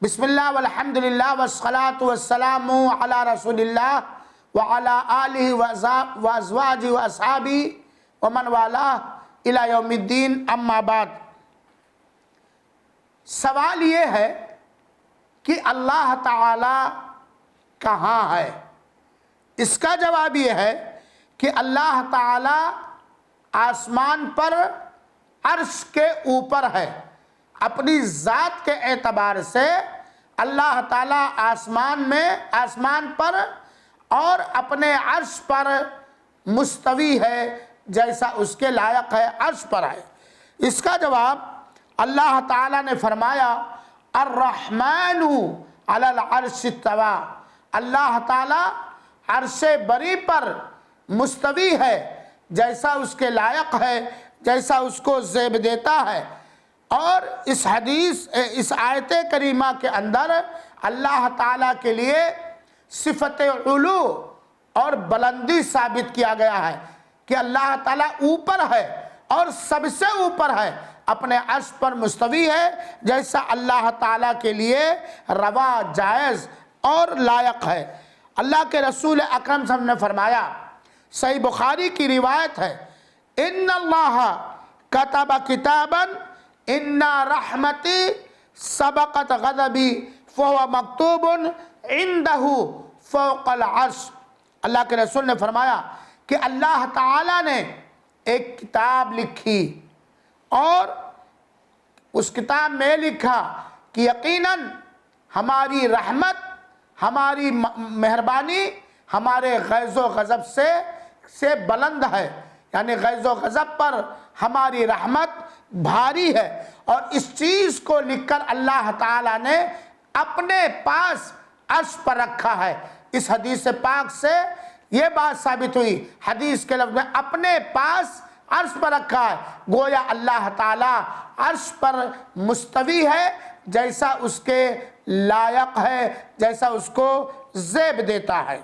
بسم اللہ والحمدللہ والصلاة والسلام علی رسول اللہ وعلی آلہ وازواجہ واصحابہ ومن والاہ الی یوم الدین، اما بعد۔ سوال یہ ہے کہ اللہ تعالی کہاں ہے؟ اس کا جواب یہ ہے کہ اللہ تعالی آسمان پر عرش کے اوپر ہے۔ اپنی ذات کے اعتبار سے اللہ تعالیٰ آسمان پر اور اپنے عرش پر مستوی ہے، جیسا اس کے لائق ہے عرش پر ہے۔ اس کا جواب اللہ تعالیٰ نے فرمایا الرحمن علی العرش استوی، اللہ تعالیٰ عرش بری پر مستوی ہے، جیسا اس کے لائق ہے، جیسا اس کو زیب دیتا ہے۔ اور اس آیت کریمہ کے اندر اللہ تعالیٰ کے لیے صفت علو اور بلندی ثابت کیا گیا ہے کہ اللہ تعالیٰ اوپر ہے اور سب سے اوپر ہے، اپنے عرش پر مستوی ہے، جیسا اللہ تعالیٰ کے لیے روا، جائز اور لائق ہے۔ اللہ کے رسول اکرم صلی اللہ علیہ وسلم نے فرمایا، صحیح بخاری کی روایت ہے، ان اللہ کتب کتابا ان رحمتی سبقت غضبی فهو مکتوب عنده فوق العرش۔ اللہ کے رسول نے فرمایا کہ اللہ تعالیٰ نے ایک کتاب لکھی اور اس کتاب میں لکھا کہ یقیناً ہماری رحمت، ہماری مہربانی ہمارے غیظ و غضب سے بلند ہے، یعنی غیظ و غضب پر ہماری رحمت بھاری ہے۔ اور اس چیز کو لکھ کر اللہ تعالیٰ نے اپنے پاس عرش پر رکھا ہے۔ اس حدیث پاک سے یہ بات ثابت ہوئی، حدیث کے لفظ میں اپنے پاس عرش پر رکھا ہے، گویا اللہ تعالیٰ عرش پر مستوی ہے، جیسا اس کے لائق ہے، جیسا اس کو زیب دیتا ہے۔